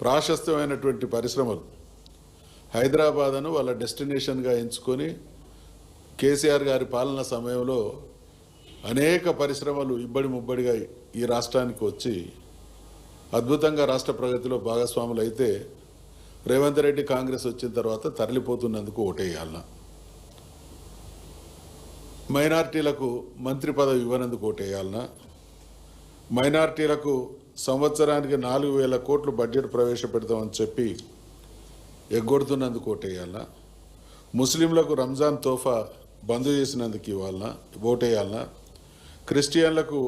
ప్రాశస్త్యమైనటువంటి పరిశ్రమలు హైదరాబాద్ను వాళ్ళ డెస్టినేషన్గా ఎంచుకొని కేసీఆర్ గారి పాలన సమయంలో అనేక పరిశ్రమలు ఇబ్బడి ముబ్బడిగా ఈ రాష్ట్రానికి వచ్చి అద్భుతంగా రాష్ట్ర ప్రగతిలో భాగస్వాములు అయితే రేవంత్ రెడ్డి కాంగ్రెస్ వచ్చిన తర్వాత తరలిపోతున్నందుకు ఓటేయాలన్నా, మైనార్టీలకు మంత్రి పదవి ఇవ్వనందుకు ఓటేయాలన్నా, మైనార్టీలకు సంవత్సరానికి 4,000 కోట్లు బడ్జెట్ ప్రవేశపెడతామని చెప్పి ఎగ్గొడుతున్నందుకు ఓటేయాలన్నా, ముస్లింలకు రంజాన్ తోఫా బంద్ చేసినందుకు ఇవ్వాలన్నా ఓటేయాలన్నా, క్రిస్టియన్లకు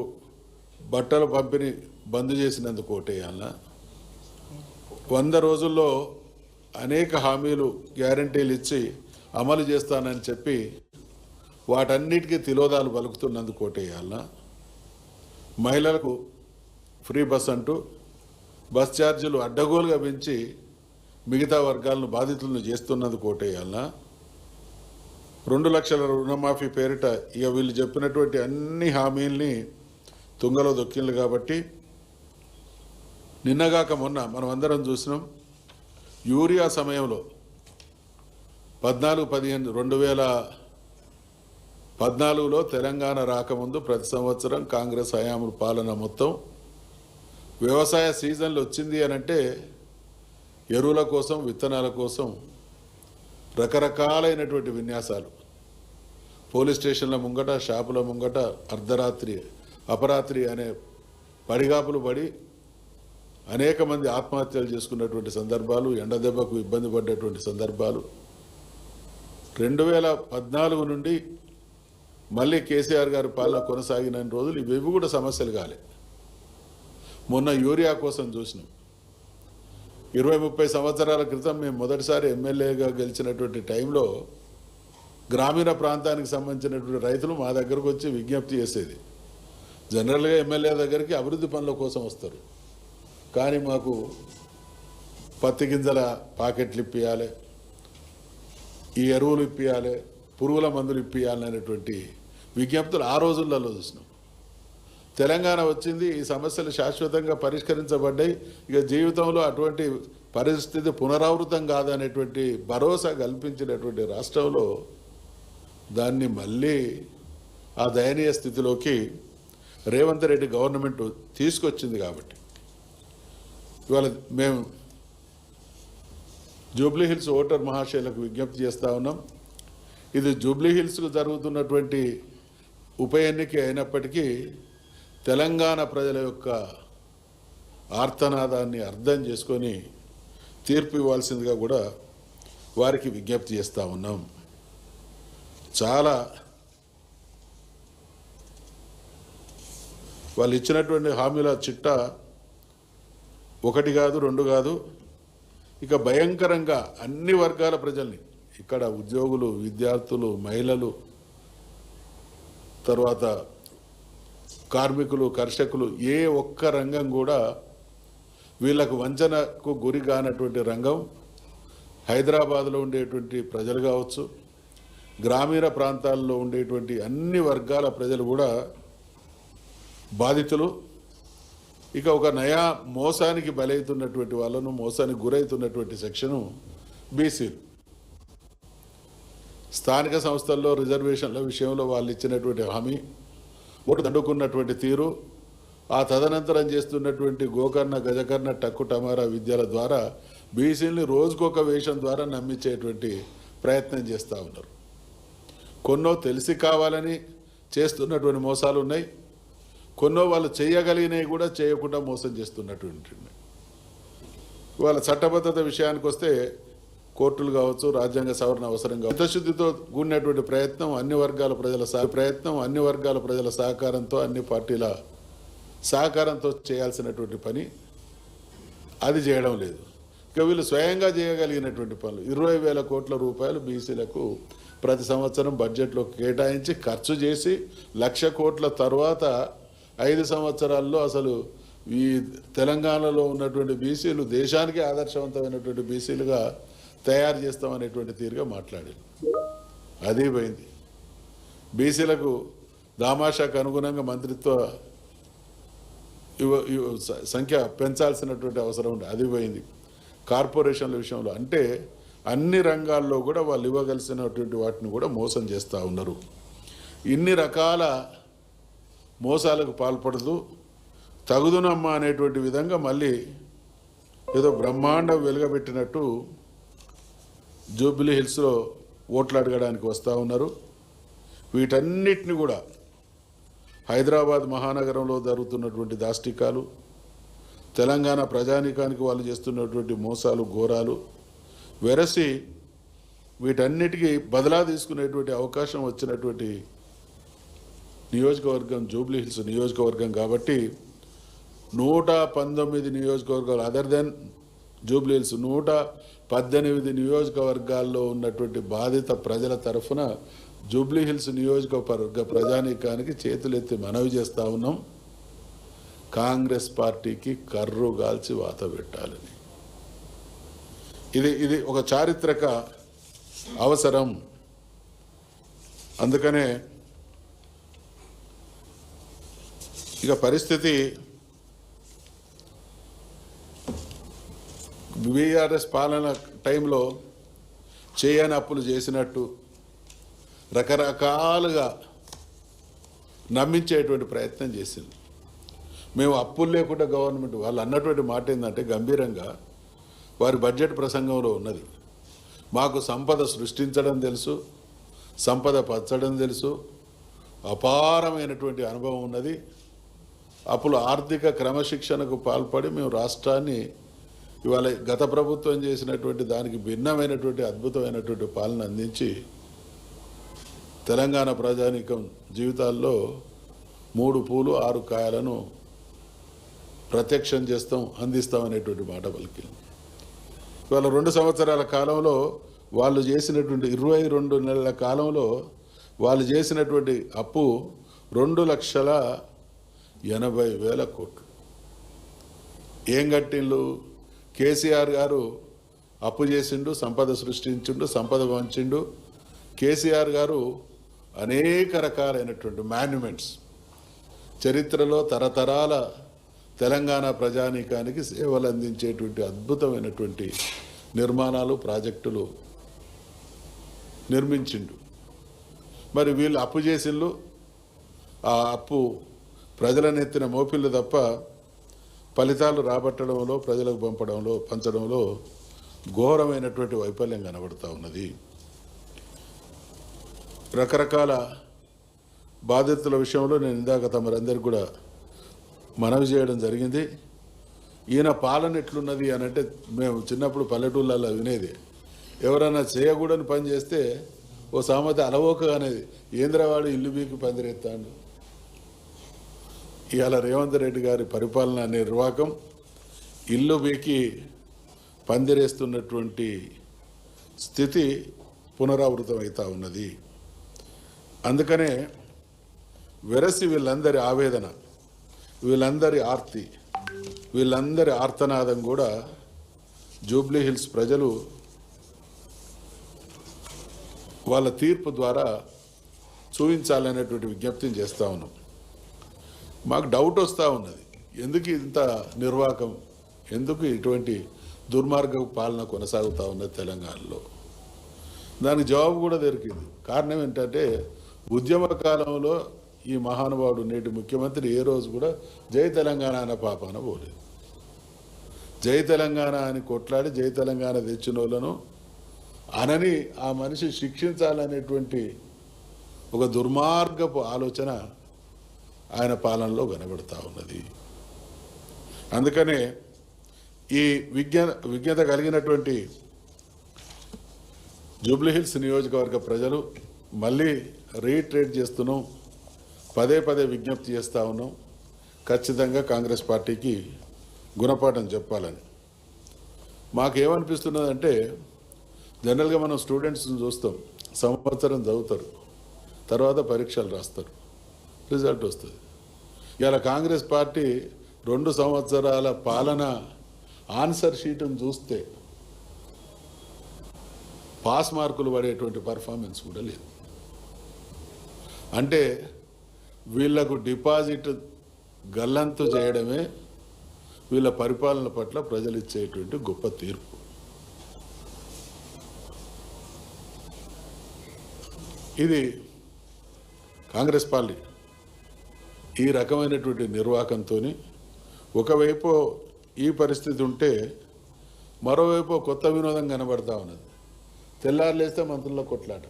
బట్టల పంపిణీ బంద్ చేసినందుకు ఓటేయాలన్నా, 100 రోజుల్లో అనేక హామీలు గ్యారంటీలు ఇచ్చి అమలు చేస్తానని చెప్పి వాటన్నిటికీ తిలోదాలు పలుకుతున్నందుకు ఓటేయాలన్నా, మహిళలకు ఫ్రీ బస్ అంటూ బస్ ఛార్జీలు అడ్డగోలుగా పెంచి మిగతా వర్గాలను బాధితులను చేస్తున్నందుకు ఓటేయాలన్నా, 2 లక్షల రుణమాఫీ పేరిట ఇక వీళ్ళు చెప్పినటువంటి అన్ని హామీల్ని తుంగలో దొక్కిండ్లు కాబట్టి నిన్నగాక మొన్న మనం అందరం చూసినాం. యూరియా సమయంలో 2014లో తెలంగాణ రాకముందు ప్రతి సంవత్సరం కాంగ్రెస్ హయాంల పాలన మొత్తం వ్యవసాయ సీజన్లు వచ్చింది అనంటే ఎరువుల కోసం విత్తనాల కోసం రకరకాలైనటువంటి విన్యాసాలు, పోలీస్ స్టేషన్ల ముంగట షాపుల ముంగట అర్ధరాత్రి అపరాత్రి అనే పడిగాపులు పడి అనేక మంది ఆత్మహత్యలు చేసుకున్నటువంటి సందర్భాలు, ఎండదెబ్బకు ఇబ్బంది పడ్డటువంటి సందర్భాలు 2014 నుండి మళ్ళీ కేసీఆర్ గారి పాలన కొనసాగిన రోజులు ఇవి కూడా సమస్యలు కాలే. మొన్న యూరియా కోసం చూసినాం. 20-30 సంవత్సరాల క్రితం మేము మొదటిసారి ఎమ్మెల్యేగా గెలిచినటువంటి టైంలో గ్రామీణ ప్రాంతానికి సంబంధించినటువంటి రైతులు మా దగ్గరకు వచ్చి విజ్ఞప్తి చేసేది, జనరల్గా ఎమ్మెల్యే దగ్గరికి అభివృద్ధి పనుల కోసం వస్తారు, కానీ మాకు పత్తి గింజల ప్యాకెట్లు ఇప్పియాలి, ఈ ఎరువులు ఇప్పియాలి, పురుగుల మందులు ఇప్పియాలి అనేటువంటి విజ్ఞప్తులు ఆ రోజులలో చూసినాం. తెలంగాణ వచ్చింది, ఈ సమస్యలు శాశ్వతంగా పరిష్కరించబడ్డాయి, ఇక జీవితంలో అటువంటి పరిస్థితి పునరావృతం కాదనేటువంటి భరోసా కల్పించినటువంటి రాష్ట్రంలో దాన్ని మళ్ళీ ఆ దయనీయ స్థితిలోకి రేవంత్ రెడ్డి గవర్నమెంట్ తీసుకొచ్చింది. కాబట్టి ఇవాళ మేము జూబ్లీ హిల్స్ ఓటర్ మహాశయులకు విజ్ఞప్తి చేస్తూ ఉన్నాం. ఇది జూబ్లీ హిల్స్కు జరుగుతున్నటువంటి ఉప ఎన్నిక అయినప్పటికీ తెలంగాణ ప్రజల యొక్క ఆర్తనాదాన్ని అర్థం చేసుకొని తీర్పు ఇవ్వాల్సిందిగా కూడా వారికి విజ్ఞప్తి చేస్తూ ఉన్నాం. చాలా వాళ్ళు ఇచ్చినటువంటి హామీల చిట్టా 1 కాదు 2 కాదు, ఇక భయంకరంగా అన్ని వర్గాల ప్రజల్ని, ఇక్కడ ఉద్యోగులు, విద్యార్థులు, మహిళలు, తర్వాత కార్మికులు, కర్షకులు, ఏ ఒక్క రంగం కూడా వీళ్ళకు వంచనకు గురి కానటువంటి రంగం హైదరాబాద్లో ఉండేటువంటి ప్రజలు కావచ్చు, గ్రామీణ ప్రాంతాల్లో ఉండేటువంటి అన్ని వర్గాల ప్రజలు కూడా బాధితులు. ఇక ఒక నయా మోసానికి బలవుతున్నటువంటి వాళ్ళను, మోసానికి గురవుతున్నటువంటి సెక్షను బీసీలు. స్థానిక సంస్థల్లో రిజర్వేషన్ల విషయంలో వాళ్ళు ఇచ్చినటువంటి హామీ, ఓటు దండుకున్నటువంటి తీరు, ఆ తదనంతరం చేస్తున్నటువంటి గోకర్ణ గజకర్ణ టక్కు టమారా విద్యల ద్వారా బీసీలని రోజుకొక వేషం ద్వారా నమ్మించేటువంటి ప్రయత్నం చేస్తూ ఉన్నారు. కొన్నో తెలిసి కావాలని చేస్తున్నటువంటి మోసాలు ఉన్నాయి, కొన్నో వాళ్ళు చేయగలిగినవి కూడా చేయకుండా మోసం చేస్తున్నటువంటి. వాళ్ళ చట్టబద్ధత విషయానికి వస్తే కోర్టులు కావచ్చు, రాజ్యాంగ సవరణ అవసరం కావచ్చు, చిత్తశుద్ధితో కూడినటువంటి ప్రయత్నం, అన్ని వర్గాల ప్రజల సహకారంతో, అన్ని పార్టీల సహకారంతో చేయాల్సినటువంటి పని అది చేయడం లేదు. ఇక వీళ్ళు స్వయంగా చేయగలిగినటువంటి పనులు 20,000 కోట్ల రూపాయలు బీసీలకు ప్రతి సంవత్సరం బడ్జెట్లో కేటాయించి ఖర్చు చేసి 1,00,000 కోట్ల తర్వాత 5 సంవత్సరాల్లో అసలు ఈ తెలంగాణలో ఉన్నటువంటి బీసీలు దేశానికి ఆదర్శవంతమైనటువంటి బీసీలుగా తయారు చేస్తామనేటువంటి తీరుగా మాట్లాడారు. అది పోయింది. బీసీలకు దామాషాకు అనుగుణంగా మంత్రిత్వ సంఖ్య పెంచాల్సినటువంటి అవసరం ఉంది, అది పోయింది. కార్పొరేషన్ల విషయంలో అంటే అన్ని రంగాల్లో కూడా వాళ్ళు ఇవ్వగలిసినటువంటి వాటిని కూడా మోసం చేస్తూ ఉన్నారు. ఇన్ని రకాల మోసాలకు పాల్పడుతూ తగుదునమ్మా అనేటువంటి విధంగా మళ్ళీ ఏదో బ్రహ్మాండం వెలుగబెట్టినట్టు జూబ్లీ హిల్స్లో ఓట్లు అడగడానికి వస్తూ ఉన్నారు. వీటన్నిటిని కూడా హైదరాబాద్ మహానగరంలో జరుగుతున్నటువంటి దాష్టికాలు, తెలంగాణ ప్రజానీకానికి వాళ్ళు చేస్తున్నటువంటి మోసాలు, ఘోరాలు వెరసి వీటన్నిటికీ బదలా తీసుకునేటువంటి అవకాశం వచ్చినటువంటి నియోజకవర్గం జూబ్లీ హిల్స్ నియోజకవర్గం. కాబట్టి 119 నియోజకవర్గాలు అదర్ దెన్ జూబ్లీ హిల్స్ 118 నియోజకవర్గాల్లో ఉన్నటువంటి బాధిత ప్రజల తరఫున జూబ్లీ హిల్స్ నియోజకవర్గ ప్రజానీకానికి చేతులెత్తి మనవి చేస్తూ ఉన్నాం, కాంగ్రెస్ పార్టీకి కర్రు గాల్చి వాత పెట్టాలని. ఇది ఒక చారిత్రక అవసరం. అందుకనే ఇక పరిస్థితి బీఆర్ఎస్ పాలన టైంలో చేయని అప్పులు చేసినట్టు రకరకాలుగా నమ్మించేటువంటి ప్రయత్నం చేసింది. మేము అప్పులు లేకుండా గవర్నమెంట్ వాళ్ళు అన్నటువంటి మాట ఏంటంటే గంభీరంగా వారి బడ్జెట్ ప్రసంగంలో ఉన్నది, మాకు సంపద సృష్టించడం తెలుసు, సంపద పంచడం తెలుసు, అపారమైనటువంటి అనుభవం ఉన్నది. అప్పుడు ఆర్థిక క్రమశిక్షణకు పాల్పడి మేము రాష్ట్రాన్ని ఇవాళ గత ప్రభుత్వం చేసినటువంటి దానికి భిన్నమైనటువంటి అద్భుతమైనటువంటి పాలన అందించి తెలంగాణ ప్రజానీకం జీవితాల్లో 3 పూలు 6 కాయలను ప్రత్యక్షం చేస్తాం, అందిస్తాం అనేటువంటి మాట పలికింది. ఇవాళ 2 సంవత్సరాల కాలంలో వాళ్ళు చేసినటువంటి 22 నెలల కాలంలో వాళ్ళు చేసినటువంటి అప్పు 2,80,000 కోట్లు. ఏం కట్టిండ్లు? కేసీఆర్ గారు అప్పు చేసిండు, సంపద సృష్టించిండు, సంపద పంచిండు. కేసీఆర్ గారు అనేక రకాలైనటువంటి మాన్యుమెంట్స్ చరిత్రలో తరతరాల తెలంగాణ ప్రజానీకానికి సేవలు అందించేటువంటి అద్భుతమైనటువంటి నిర్మాణాలు, ప్రాజెక్టులు నిర్మించిండు. మరి వీళ్ళు అప్పు చేసిండ్రు, ఆ అప్పు ప్రజలనెత్తిన మోపిళ్ళు తప్ప ఫలితాలు రాబట్టడంలో, ప్రజలకు పంచడంలో ఘోరమైనటువంటి వైఫల్యం కనబడుతూ ఉన్నది. రకరకాల బాధితుల విషయంలో నేను ఇందాక తమరందరికీ కూడా మనవి చేయడం జరిగింది. ఈయన పాలన ఎట్లున్నది అని అంటే మేము చిన్నప్పుడు పల్లెటూళ్ళల్లో వినేది, ఎవరైనా చేయకూడని పని చేస్తే ఓ సామెత అలవోకగా అనేది, ఏంద్రవాడు ఇల్లు బీకి పందిరెత్తాడు. ఇవాళ రేవంత్ రెడ్డి గారి పరిపాలన నిర్వాహకం ఇల్లు బీకి పందిరేస్తున్నటువంటి స్థితి పునరావృతం అవుతూ ఉన్నది. అందుకనే వెరసి వీళ్ళందరి ఆవేదన, వీళ్ళందరి ఆర్తి, వీళ్ళందరి ఆర్తనాదం కూడా జూబ్లీ హిల్స్ ప్రజలు వాళ్ళ తీర్పు ద్వారా చూపించాలనేటువంటి విజ్ఞప్తిని చేస్తూ ఉన్నాం. మాకు డౌట్ వస్తూ ఉన్నది, ఎందుకు ఇంత నిర్వాహకం, ఎందుకు ఇటువంటి దుర్మార్గ పాలన కొనసాగుతూ ఉన్నది తెలంగాణలో? దానికి జవాబు కూడా దొరికింది. కారణం ఏంటంటే ఉద్యమ కాలంలో ఈ మహానుభావుడు నేటి ముఖ్యమంత్రి ఏ రోజు కూడా జై తెలంగాణ అన్న పాపాన పోలేదు. జై తెలంగాణ అని కొట్లాడి జై తెలంగాణ తెచ్చిన వాళ్ళను అనని ఆ మనిషి శిక్షించాలనేటువంటి ఒక దుర్మార్గపు ఆలోచన ఆయన పాలనలో కనబడుతూ ఉన్నది. అందుకనే ఈ విజ్ఞత కలిగినటువంటి జూబ్లీ హిల్స్ నియోజకవర్గ ప్రజలు మళ్ళీ రీట్రేట్ చేస్తున్నాం, పదే విజ్ఞప్తి చేస్తూ ఉన్నాం, ఖచ్చితంగా కాంగ్రెస్ పార్టీకి గుణపాఠం చెప్పాలని. మాకేమనిపిస్తున్నదంటే జనరల్గా మనం స్టూడెంట్స్ని చూస్తాం, సంవత్సరం చదువుతారు, తర్వాత పరీక్షలు రాస్తారు, రిజల్ట్ వస్తుంది. ఇలా కాంగ్రెస్ పార్టీ 2 సంవత్సరాల పాలన ఆన్సర్ షీట్ను చూస్తే పాస్ మార్కులు పడేటువంటి పర్ఫార్మెన్స్ కూడా లేదు. అంటే వీళ్లకు డిపాజిట్ గల్లంతు చేయడమే వీళ్ళ పరిపాలన పట్ల ప్రజలు ఇచ్చేటువంటి గొప్ప తీర్పు. ఇది కాంగ్రెస్ పార్టీ ఈ రకమైనటువంటి నిర్వాహకంతో ఒకవైపు ఈ పరిస్థితి ఉంటే మరోవైపు కొత్త వినోదం కనబడతా ఉన్నది. తెల్లారులేస్తే మంత్రుల కొట్లాట.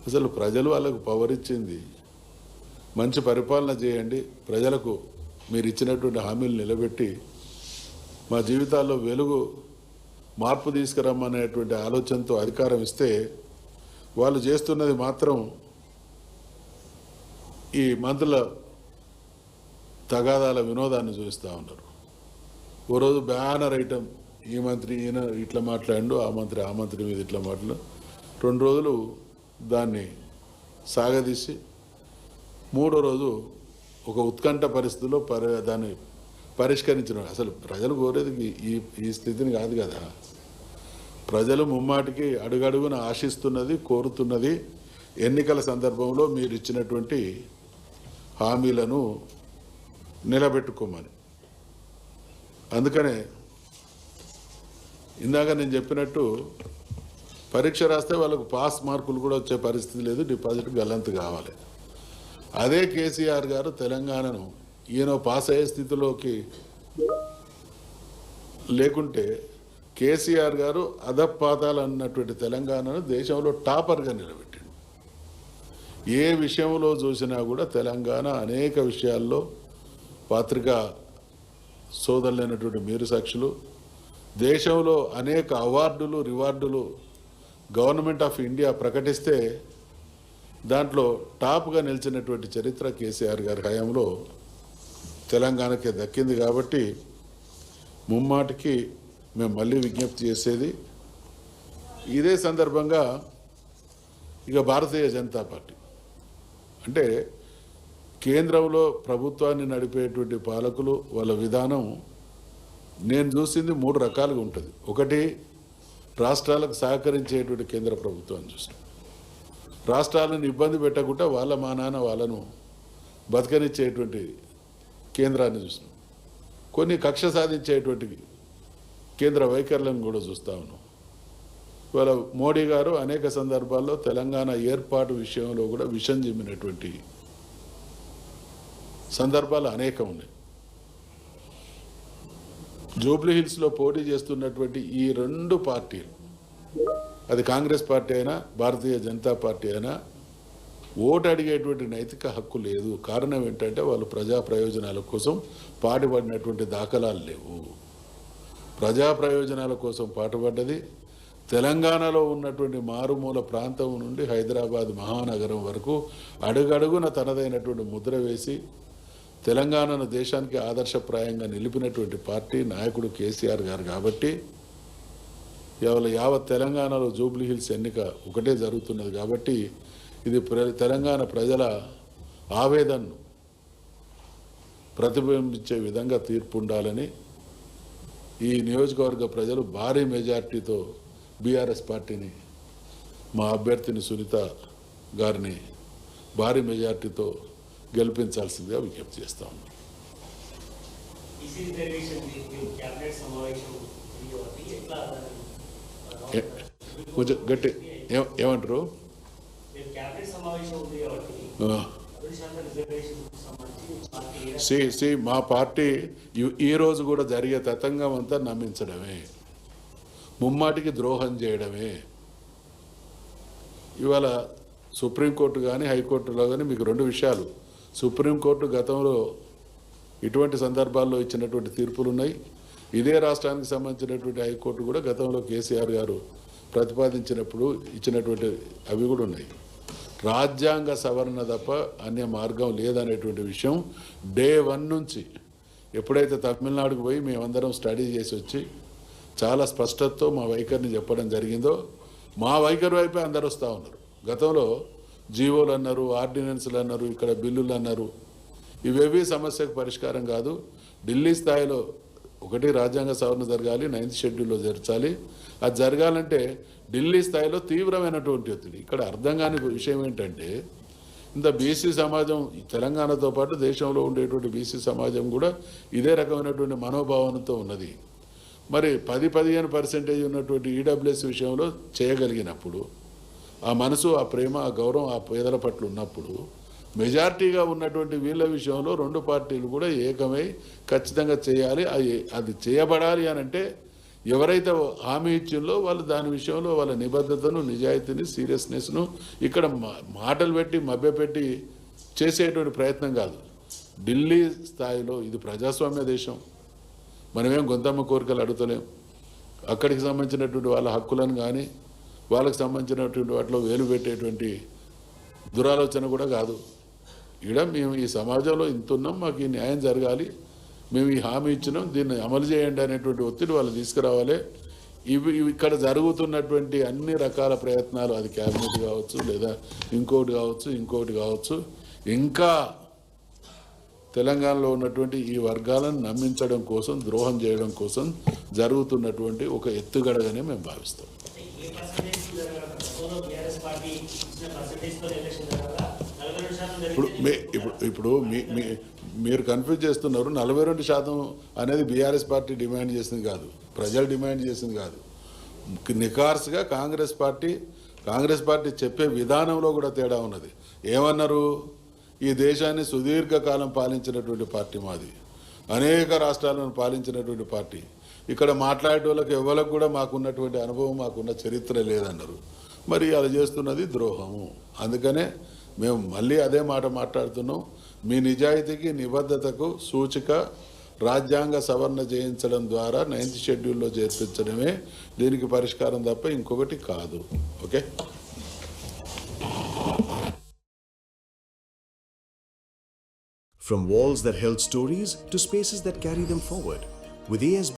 అసలు ప్రజలు వాళ్ళకు పవర్ ఇచ్చింది మంచి పరిపాలన చేయండి, ప్రజలకు మీరు ఇచ్చినటువంటి హామీలు నిలబెట్టి మా జీవితాల్లో వెలుగు మార్పు తీసుకురమ్మనేటువంటి ఆలోచనతో అధికారం ఇస్తే వాళ్ళు చేస్తున్నది మాత్రం ఈ మంత్రుల తగాదాల వినోదాన్ని చూస్తూ ఉన్నారు. ఓ రోజు బ్యానర్ ఐటమ్ ఈ మంత్రి ఈయన ఇట్లా మాట్లాడు, ఆ మంత్రి మీద ఇట్లా మాట్లాడు, 2 రోజులు దాన్ని సాగదీసి 3వ రోజు ఒక ఉత్కంఠ పరిస్థితుల్లో దాన్ని పరిష్కరించడం. అసలు ప్రజలు కోరేది ఈ స్థితిని కాదు కదా. ప్రజలు ముమ్మాటికి అడుగడుగున ఆశిస్తున్నది, కోరుతున్నది ఎన్నికల సందర్భంలో మీరు ఇచ్చినటువంటి హామీలను నిలబెట్టుకోమని. అందుకనే ఇందాక నేను చెప్పినట్టు పరీక్ష రాస్తే వాళ్ళకు పాస్ మార్కులు కూడా వచ్చే పరిస్థితి లేదు, డిపాజిట్ గల్లంతు కావాలి. అదే కేసీఆర్ గారు తెలంగాణను ఈయన పాస్ అయ్యే స్థితిలోకి లేకుంటే కేసీఆర్ గారు అధపాతాలు అన్నటువంటి తెలంగాణను దేశంలో టాపర్గా నిలబెట్టిండు. ఏ విషయంలో చూసినా కూడా తెలంగాణ అనేక విషయాల్లో పత్రికా సోదరులైనటువంటి మీరు సాక్షులు. దేశంలో అనేక అవార్డులు రివార్డులు గవర్నమెంట్ ఆఫ్ ఇండియా ప్రకటిస్తే దాంట్లో టాప్గా నిలిచినటువంటి చరిత్ర కేసీఆర్ గారి హయాంలో తెలంగాణకే దక్కింది. కాబట్టి ముమ్మాటికి మేము మళ్ళీ విజ్ఞప్తి చేసేది ఇదే సందర్భంగా ఇక భారతీయ జనతా పార్టీ అంటే కేంద్రంలో ప్రభుత్వాన్ని నడిపేటువంటి పాలకులు వాళ్ళ విధానం నేను చూసింది 3 రకాలుగా ఉంటుంది. ఒకటి, రాష్ట్రాలకు సహకరించేటువంటి కేంద్ర ప్రభుత్వాన్ని చూస్తాం. రాష్ట్రాలను ఇబ్బంది పెట్టకుండా వాళ్ళ మానాన వాళ్ళను బతకనిచ్చేటువంటి కేంద్రాన్ని చూస్తాం. కొన్ని కక్ష సాధించేటువంటి కేంద్ర వైఖరులను కూడా చూస్తూ ఉన్నాం. ఇవాళ మోడీ గారు అనేక సందర్భాల్లో తెలంగాణ ఏర్పాటు విషయంలో కూడా విషం చిమ్మినటువంటి సందర్భాలు అనేకం ఉన్నాయి. జూబ్లీ హిల్స్లో పోటీ చేస్తున్నటువంటి ఈ 2 పార్టీలు, అది కాంగ్రెస్ పార్టీ అయినా భారతీయ జనతా పార్టీ అయినా, ఓటు అడిగేటువంటి నైతిక హక్కు లేదు. కారణం ఏంటంటే వాళ్ళు ప్రజా ప్రయోజనాల కోసం పాటుపడినటువంటి దాఖలాలు లేవు. ప్రజా ప్రయోజనాల కోసం పాటుపడ్డది తెలంగాణలో ఉన్నటువంటి మారుమూల ప్రాంతం నుండి హైదరాబాద్ మహానగరం వరకు అడుగడుగున తనదైనటువంటి ముద్ర వేసి తెలంగాణను దేశానికి ఆదర్శప్రాయంగా నిలిపినటువంటి పార్టీ నాయకుడు కేసీఆర్ గారు. కాబట్టి యావత్ తెలంగాణలో జూబ్లీ హిల్స్ ఎన్నిక ఒకటే జరుగుతున్నది. కాబట్టి ఇది తెలంగాణ ప్రజల ఆవేదనను ప్రతిబింబించే విధంగా తీర్పు ఉండాలని ఈ నియోజకవర్గ ప్రజలు భారీ మెజార్టీతో బీఆర్ఎస్ పార్టీని, మా అభ్యర్థిని సునీత గారిని భారీ మెజార్టీతో గెలిపించాల్సిందిగా విజ్ఞప్తి చేస్తాం. కొంచెం గట్టి ఏమంటారు? మా పార్టీ ఈరోజు కూడా జరిగే తతంగం అంతా నమ్మించడమే, ముమ్మాటికి ద్రోహం చేయడమే. ఇవాళ సుప్రీంకోర్టు కానీ హైకోర్టులో కానీ మీకు 2 విషయాలు. సుప్రీంకోర్టు గతంలో ఇటువంటి సందర్భాల్లో ఇచ్చినటువంటి తీర్పులు ఉన్నాయి. ఇదే రాష్ట్రానికి సంబంధించినటువంటి హైకోర్టు కూడా గతంలో కేసీఆర్ గారు ప్రతిపాదించినప్పుడు ఇచ్చినటువంటి అవి కూడా ఉన్నాయి. రాజ్యాంగ సవరణ తప్ప అన్య మార్గం లేదనేటువంటి విషయం డే 1 నుంచి ఎప్పుడైతే తమిళనాడుకు పోయి మేమందరం స్టడీ చేసి వచ్చి చాలా స్పష్టతతో మా వైఖరిని చెప్పడం జరిగిందో, మా వైఖరి వైపే అందరూ వస్తూ ఉన్నారు. గతంలో జీవోలు అన్నారు, ఆర్డినెన్స్లు అన్నారు, ఇక్కడ బిల్లులు అన్నారు. ఇవేవి సమస్యకు పరిష్కారం కాదు. ఢిల్లీ స్థాయిలో ఒకటి రాజ్యాంగ సవరణ జరగాలి, 9th షెడ్యూల్లో జరగాలి. అది జరగాలంటే ఢిల్లీ స్థాయిలో తీవ్రమైనటువంటి ఒత్తిడి. ఇక్కడ అర్థం కాని విషయం ఏంటంటే ఇంత బీసీ సమాజం ఈ తెలంగాణతో పాటు దేశంలో ఉండేటువంటి బీసీ సమాజం కూడా ఇదే రకమైనటువంటి మనోభావనతో ఉన్నది. మరి 10-15% ఉన్నటువంటి ఈడబ్ల్యూఎస్ విషయంలో చేయగలిగినప్పుడు ఆ మనసు, ఆ ప్రేమ, ఆ గౌరవం ఆ పేదల పట్ల ఉన్నప్పుడు మెజారిటీగా ఉన్నటువంటి వీళ్ళ విషయంలో రెండు పార్టీలు కూడా ఏకమై ఖచ్చితంగా చేయాలి. అది చేయబడాలి అని అంటే ఎవరైతే హామీ ఇచ్చిందో వాళ్ళు దాని విషయంలో వాళ్ళ నిబద్ధతను, నిజాయితీని, సీరియస్నెస్ను ఇక్కడ మాటలు పెట్టి మభ్యపెట్టి చేసేటువంటి ప్రయత్నం కాదు. ఢిల్లీ స్థాయిలో ఇది ప్రజాస్వామ్య దేశం, మనమేం గొంతమ్మ కోరికలు అడుగుతలేం. అక్కడికి సంబంధించినటువంటి వాళ్ళ హక్కులను కానీ వాళ్ళకి సంబంధించినటువంటి వాటిలో వేలు పెట్టేటువంటి దురాలోచన కూడా కాదు. ఇక్కడ మేము ఈ సమాజంలో ఇంతున్నాం, మాకు ఈ న్యాయం జరగాలి, మేము ఈ హామీ ఇచ్చినాం, దీన్ని అమలు చేయండి అనేటువంటి ఒత్తిడి వాళ్ళు తీసుకురావాలి. ఇవి ఇక్కడ జరుగుతున్నటువంటి అన్ని రకాల ప్రయత్నాలు, అది క్యాబినెట్ కావచ్చు, లేదా ఇంకోటి కావచ్చు, ఇంకా తెలంగాణలో ఉన్నటువంటి ఈ వర్గాలను నమ్మించడం కోసం, ద్రోహం చేయడం కోసం జరుగుతున్నటువంటి ఒక ఎత్తుగడగానే మేము భావిస్తాం. ఇప్పుడు మీరు కన్ఫ్యూజ్ చేస్తున్నారు. 42% అనేది బీఆర్ఎస్ పార్టీ డిమాండ్ చేసింది కాదు, ప్రజలు డిమాండ్ చేసింది కాదు. నిఖార్సుగా కాంగ్రెస్ పార్టీ చెప్పే విధానంలో కూడా తేడా ఉన్నది. ఏమన్నారు? ఈ దేశాన్ని సుదీర్ఘకాలం పాలించినటువంటి పార్టీ మాది, అనేక రాష్ట్రాలను పాలించినటువంటి పార్టీ. ఇక్కడ మాట్లాడే వాళ్ళకి ఎవరికి కూడా మాకున్నటువంటి అనుభవం, మాకున్న చరిత్ర లేదన్నారు. మరి అలా చేస్తున్నది ద్రోహము. అందుకనే మేము మళ్ళీ అదే మాట మాట్లాడుతున్నాం. మీ నిజాయితీకి, నిబద్ధతకు సూచిక రాజ్యాంగ సవరణ చేయించడం ద్వారా 9th షెడ్యూల్లో చేర్పించడమే దీనికి పరిష్కారం తప్ప ఇంకొకటి కాదు. Okay. From walls that held stories to spaces that carry them forward, with ASB